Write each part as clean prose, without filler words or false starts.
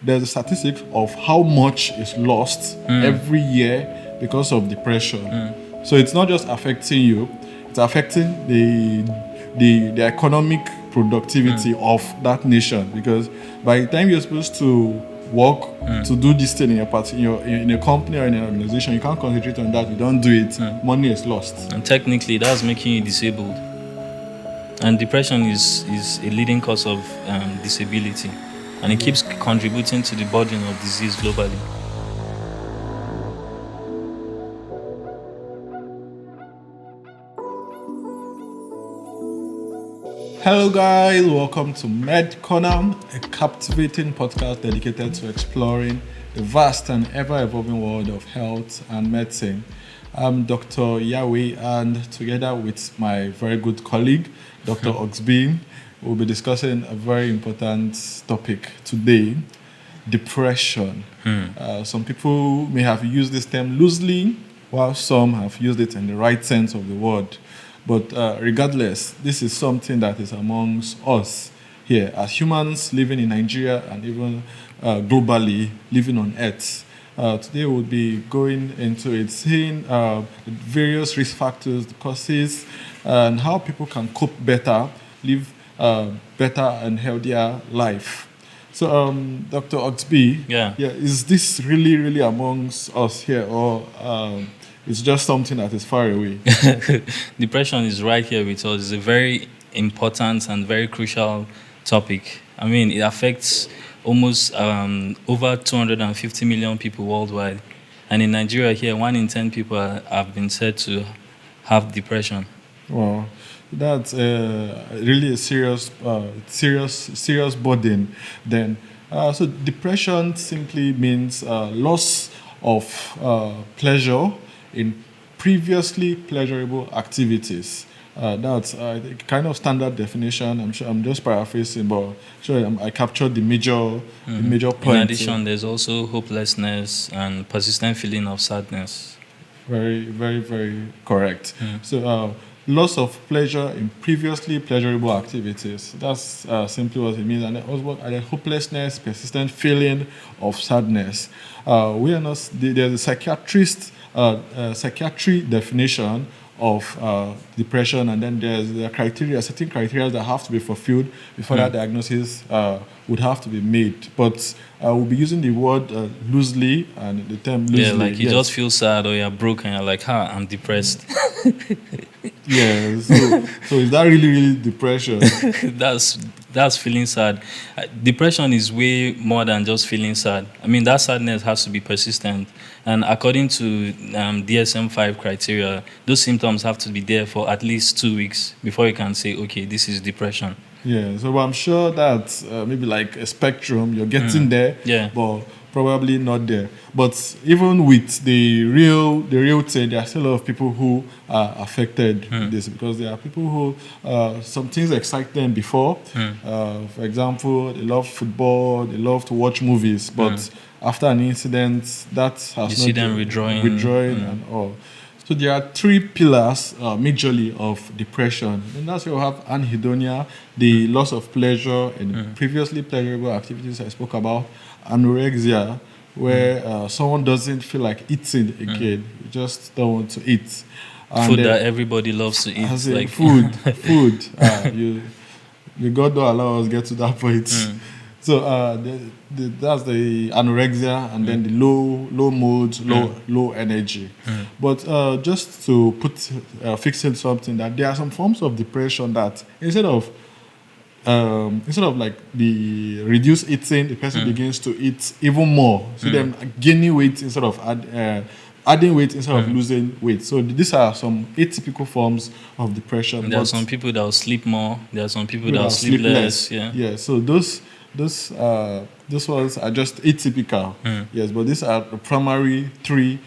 there's a statistic of how much is lost every year because of depression. So it's not just affecting you; it's affecting the economic productivity of that nation. Because by the time you're supposed to work to do this thing in a party, in a company or in an organization, you can't concentrate on that. You don't do it, money is lost. And technically, that's making you disabled. And depression is a leading cause of disability, and it keeps contributing to the burden of disease globally. Hello, guys. Welcome to MedCorner, a captivating podcast dedicated to exploring the vast and ever-evolving world of health and medicine. I'm Dr. Yahweh, and together with my very good colleague, Dr. Oxby, we'll be discussing a very important topic today: depression. Some people may have used this term loosely, while some have used it in the right sense of the word. But regardless, this is something that is amongst us here as humans living in Nigeria and even globally living on Earth. Today we'll be going into it, seeing various risk factors, the causes, and how people can cope better, live better and healthier life. So, Dr. Oxby, is this really amongst us here, or it's just something that is far away? Depression is right here with us. It's a very important and very crucial topic. I mean, it affects almost over 250 million people worldwide. And in Nigeria here, 1 in 10 people have been said to have depression. Wow, that's really a serious burden. Then, so depression simply means loss of pleasure in previously pleasurable activities. That's a kind of standard definition. I'm sure I'm just paraphrasing, but I captured the major point. In addition, there's also hopelessness and persistent feeling of sadness. Very correct. So, loss of pleasure in previously pleasurable activities. That's simply what it means. And then also hopelessness, persistent feeling of sadness. There's a psychiatry definition of depression, and then there's certain criteria that have to be fulfilled before that diagnosis would have to be made. But we'll be using the word loosely, and the term loosely. Yeah, like you just feel sad or you're broken, you're like, I'm depressed. Yeah, so is that really depression? That's feeling sad. Depression is way more than just feeling sad. I mean, that sadness has to be persistent. And according to DSM-5 criteria, those symptoms have to be there for at least 2 weeks before you can say, okay, this is depression. Yeah, so I'm sure that maybe like a spectrum, you're getting there, but probably not there. But even with the real thing, there are still a lot of people who are affected with this, because there are people who some things excite them before. For example, they love football, they love to watch movies, but after an incident, that has you see them withdrawing and all. So there are 3 pillars majorly of depression. And that's where we have anhedonia, the loss of pleasure in previously pleasurable activities I spoke about. Anorexia, where someone doesn't feel like eating again. You just don't want to eat. And food that everybody loves to eat. Like food. You God don't allow us get to that point. So that's the anorexia, and then the low mood, low energy. But just to fixing something, that there are some forms of depression that instead of like the reduced eating, the person begins to eat even more. So them gaining weight instead of adding weight instead of losing weight. So these are some atypical forms of depression. There are some people that will sleep more. There are some people that will sleep less. Yeah. So those ones are just atypical. Yes, but these are the primary 3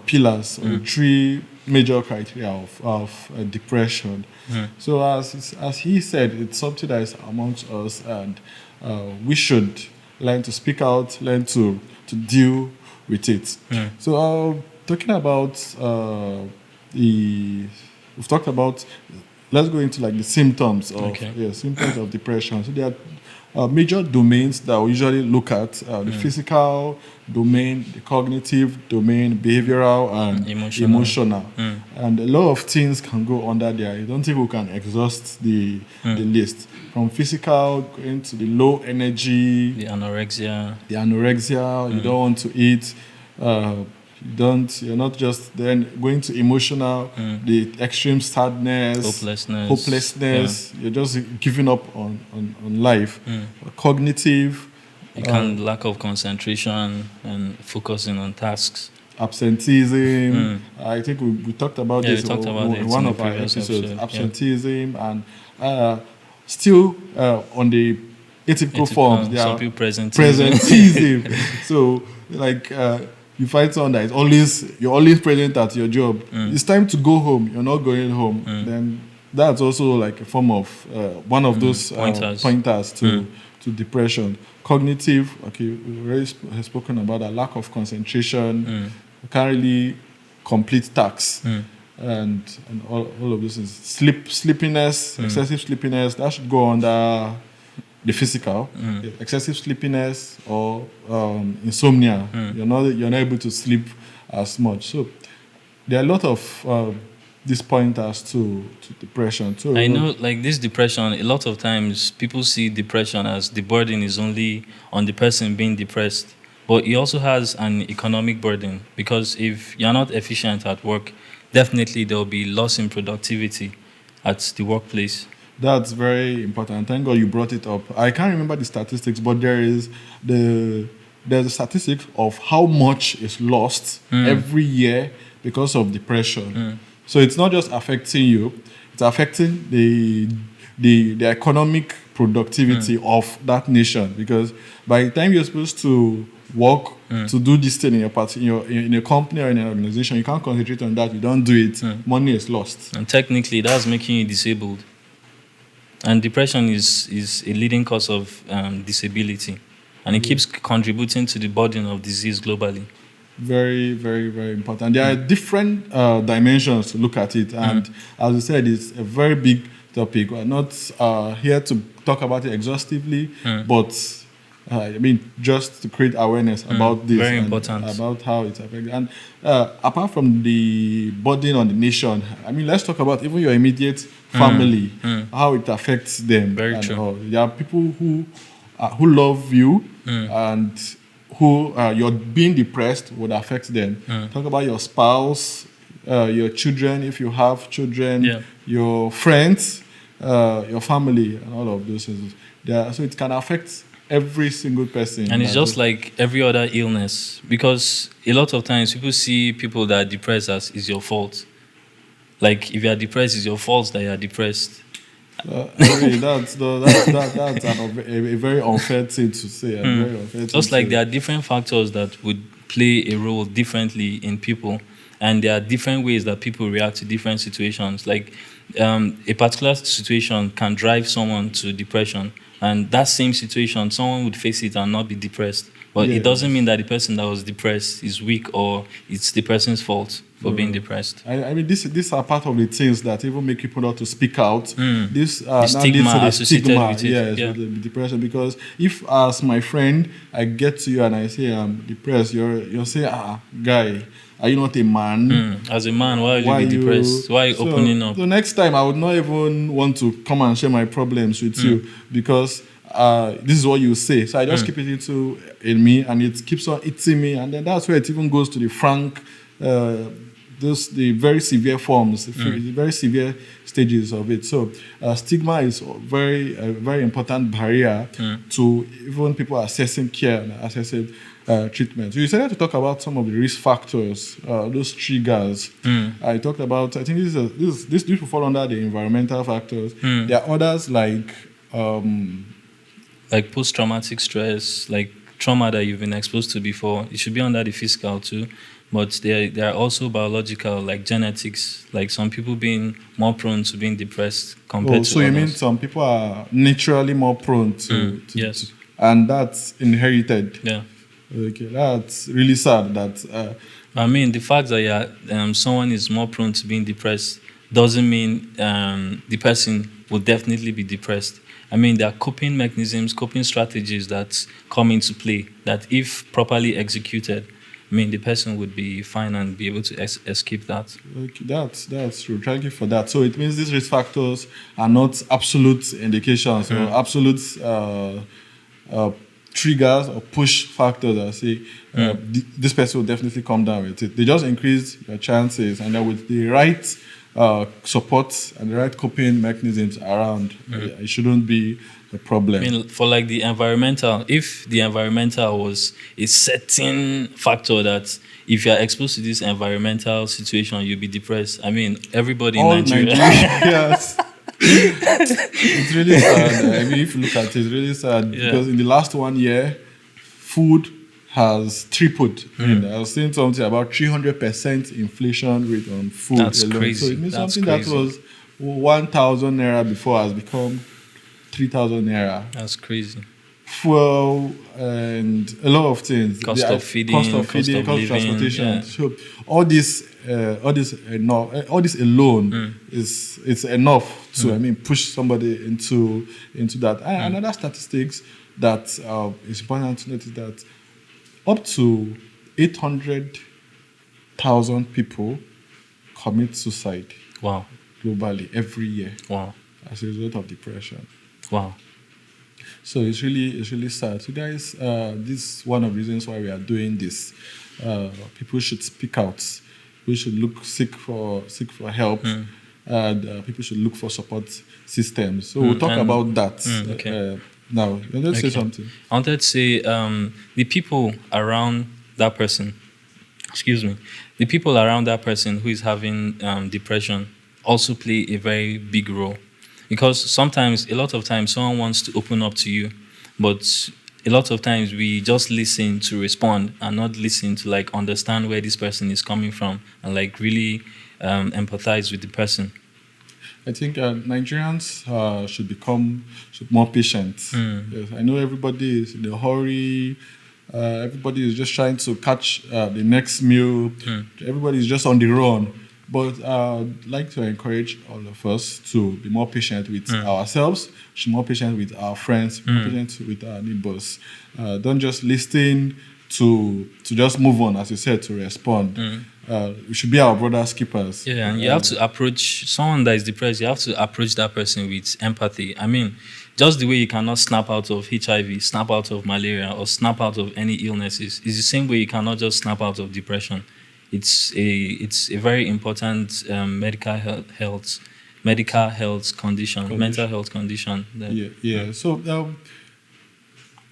pillars, or 3 major criteria of depression. So as he said, it's something that is amongst us, and we should learn to speak out, learn to deal with it. So talking about we've talked about, let's go into like the symptoms of symptoms of depression. So there are major domains that we usually look at: the physical domain, the cognitive domain, behavioral, and emotional. And a lot of things can go under there. I don't think we can exhaust the list. From physical going to the low energy, The anorexia. you don't want to eat. You're not just then going to emotional, the extreme sadness, hopelessness. You're just giving up on life. Cognitive, You can lack of concentration and focusing on tasks. absenteeism. I think we talked about Yeah, this we talked about it in one in of the our previous episodes. episode, yeah. Absenteeism and still on the atypical forms. There Some are people presenteeism. presenteeism. So like you find someone that is you're always present at your job. It's time to go home. You're not going home. Then that's also like a form of one of those pointers to depression. Cognitive. Okay, we already spoken about a lack of concentration. Can't really complete tasks. And all of this is sleepiness, excessive sleepiness. That should go under the physical. Excessive sleepiness or insomnia. You're not able to sleep as much. So there are a lot of these pointers to depression. So I know, like this depression, a lot of times people see depression as the burden is only on the person being depressed. But it also has an economic burden, because if you're not efficient at work, definitely there will be loss in productivity at the workplace. That's very important. Thank God you brought it up. I can't remember the statistics, but there's a statistic of how much is lost every year because of depression. So it's not just affecting you; it's affecting the economic productivity of that nation. Because by the time you're supposed to work to do this thing in a company or in an organization, you can't concentrate on that. You don't do it. Money is lost. And technically, that's making you disabled. And depression is a leading cause of disability. And it keeps contributing to the burden of disease globally. Very, very, very important. There are different dimensions to look at it. And as I said, it's a very big topic. We're not here to talk about it exhaustively, but just to create awareness about this. Very and important. about how it's affected. And apart from the burden on the nation, let's talk about even your immediate family, how it affects them. Very true. All. There are people who love you and who you're being depressed would affect them. Talk about your spouse, your children, if you have children, your friends, your family, and all of those things. So it can affect every single person. And it's just like every other illness, because a lot of times people see people that are depressed as is your fault. Like if you are depressed, it's your fault that you are depressed. That's a very unfair thing to say. Very unfair just like there are different factors that would play a role differently in people, and there are different ways that people react to different situations. Like a particular situation can drive someone to depression, and that same situation, someone would face it and not be depressed. But it doesn't mean that the person that was depressed is weak or it's the person's fault for being depressed. These are part of the things that even make people not to speak out. This the stigma associated with it. With the depression. Because if, as my friend, I get to you and I say I'm depressed, you'll say, guy, are you not a man? As a man, why are you depressed? Why are you opening up? So next time, I would not even want to come and share my problems with you, because this is what you say. So I just keep it in me, and it keeps on eating me, and then that's where it even goes to the frank, the very severe forms, the very severe stages of it. So stigma is a very important barrier to even people assessing care and assessing treatment. So you started to talk about some of the risk factors, those triggers. I talked about, I think this will fall under the environmental factors. There are others like post-traumatic stress, like trauma that you've been exposed to before. It should be under the physical too. But there are also biological, like genetics, like some people being more prone to being depressed compared to others. So you mean some people are naturally more prone to yes. And that's inherited? Yeah. Okay, that's really sad. The fact that someone is more prone to being depressed doesn't mean the person will definitely be depressed. I mean, there are coping mechanisms, coping strategies that come into play that, if properly executed, I mean, the person would be fine and be able to escape that. Okay, that's true. Thank you for that. So it means these risk factors are not absolute indications or absolute uh, triggers or push factors that say this person will definitely come down with it. They just increase your chances, and then with the right support and the right coping mechanisms around, it shouldn't be a problem. I mean, for like the environmental, if the environmental was a certain factor that if you are exposed to this environmental situation, you'll be depressed. I mean, everybody All in Nigeria. Nigerians. It's really sad. I mean, if you look at it, it's really sad because in the last 1 year, food has tripled. I mean, I was saying something about 300% inflation rate on food That's alone. crazy. So it means That's something crazy. that was 1,000 naira before has become 3,000 naira. That's crazy. Fuel and a lot of things. Cost of feeding, cost of cost of living, transportation. yeah. So all this alone is enough to push somebody into that. And another statistics that is important to note is that up to 800,000 people commit suicide Wow. globally every year Wow. as a result of depression. Wow. So it's really sad. So guys, this is one of the reasons why we are doing this. People should speak out. We should seek for help, and people should look for support systems. So we'll talk about that okay. now. Let's say something. I wanted to say the people around that person, the people around that person who is having depression also play a very big role. Because a lot of times, someone wants to open up to you, but a lot of times we just listen to respond and not listen to like understand where this person is coming from and like really empathize with the person. I think Nigerians should become more patient. Yes, I know everybody is in a hurry. Everybody is just trying to catch the next meal. Everybody is just on the run. But I'd like to encourage all of us to be more patient with ourselves, be more patient with our friends, be more patient with our neighbors. Don't just listen to just move on, as you said, to respond. We should be our brother's keepers. Yeah, and you have to approach someone that is depressed. You have to approach that person with empathy. I mean, just the way you cannot snap out of HIV, snap out of malaria, or snap out of any illnesses, is the same way you cannot just snap out of depression. It's a very important medical health condition, mental health condition. Yeah. So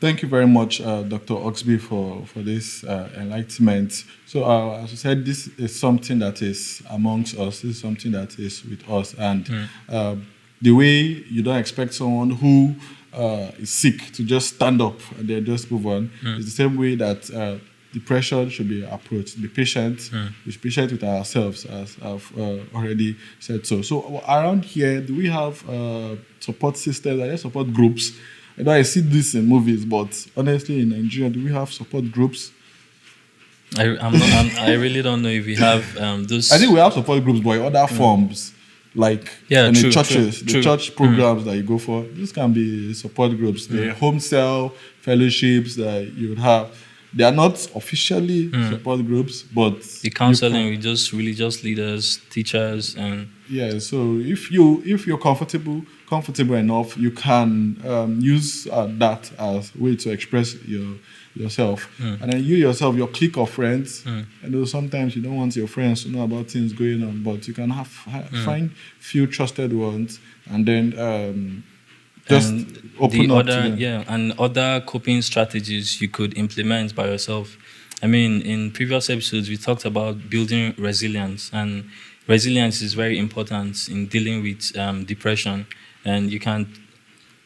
thank you very much, Dr. Oxby, for this enlightenment. So as I said, this is something that is amongst us. This is something that is with us, and the way you don't expect someone who is sick to just stand up and then just move on is the same way that depression should be approached. Be patient. Be patient with ourselves, as I've already said so. So around here, do we have support systems? Are there support groups? I know I see this in movies, but honestly, in Nigeria, do we have support groups? I really don't know if we have those. I think we have support groups, but in other forms, like in the churches, the church programs that you go for. This can be support groups. The home cell fellowships that you would have. They are not officially support groups, but the counseling with just religious leaders, teachers, and so if you're comfortable enough, you can use that as a way to express yourself, and then you yourself, your clique of friends. I know sometimes you don't want your friends to know about things going on, but you can find few trusted ones, and then just open up to them. And other coping strategies you could implement by yourself. I mean, in previous episodes, we talked about building resilience, and resilience is very important in dealing with depression. And you can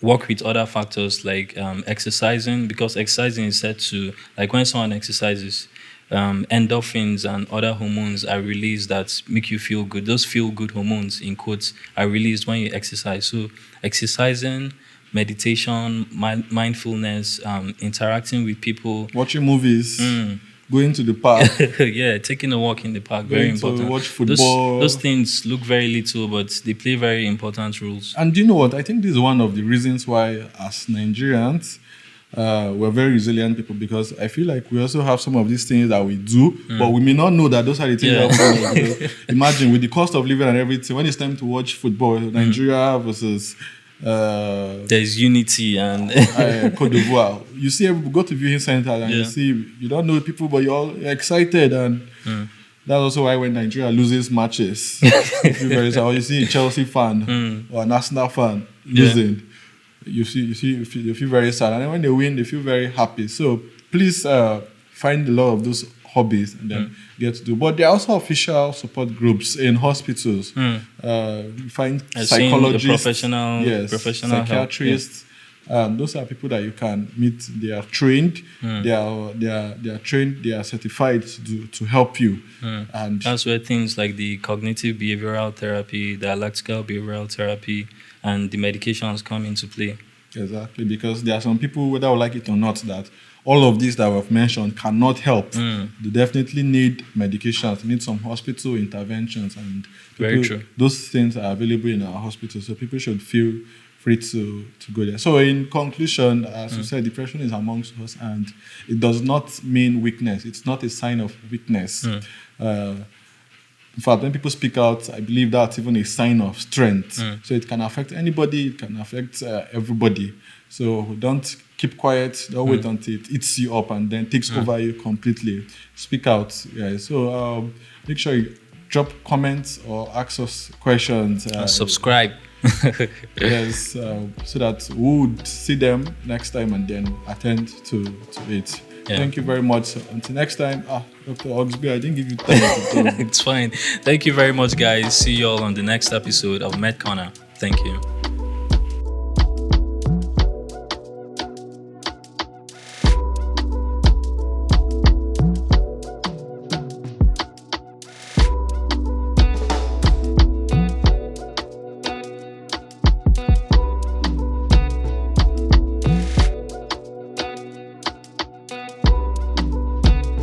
work with other factors like exercising, because exercising is said to, like when someone exercises, endorphins and other hormones are released that make you feel good. Those feel-good hormones, in quotes, are released when you exercise. So exercising, meditation, mindfulness, interacting with people. Watching movies. going to the park, Yeah, taking a walk in the park, very going to important. watch football. Those things look very little, but they play very important roles. And do you know what? I think this is one of the reasons why, as Nigerians, we're very resilient people, because I feel like we also have some of these things that we do, but we may not know that those are the things that we do. Because imagine, with the cost of living and everything, when it's time to watch football, Nigeria versus there's unity and Cote d'Ivoire, you see, go to viewing center and you see, you don't know people, but you're all excited, and that's also why when Nigeria loses matches, you feel very sad. Or you see a Chelsea fan or an Arsenal fan losing, you feel very sad. And then when they win, they feel very happy. So please find a lot of those hobbies and then get to do. But there are also official support groups in hospitals. You find psychologists, professional psychiatrists. Those are people that you can meet. They are trained. They are trained. They are certified to help you. And that's where things like the cognitive behavioral therapy, dialectical behavioral therapy, and the medications come into play. Exactly, because there are some people, whether I like it or not, that all of these that we've mentioned cannot help. They definitely need medications, need some hospital interventions, and very true. Those things are available in our hospitals, so people should feel free to go there. So in conclusion, as you said, depression is amongst us, and it does not mean weakness. It's not a sign of weakness. In fact, when people speak out, I believe that's even a sign of strength. So it can affect anybody, it can affect everybody. So don't keep quiet, don't wait until it eats you up and then takes over you completely. Speak out, guys. So make sure you drop comments or ask us questions. Subscribe. Yes, so that we would see them next time and then attend to it. Yeah. Thank you very much. Until next time, Dr. Oxby, I didn't give you time. It's fine. Thank you very much, guys. See you all on the next episode of Med Corner. Thank you.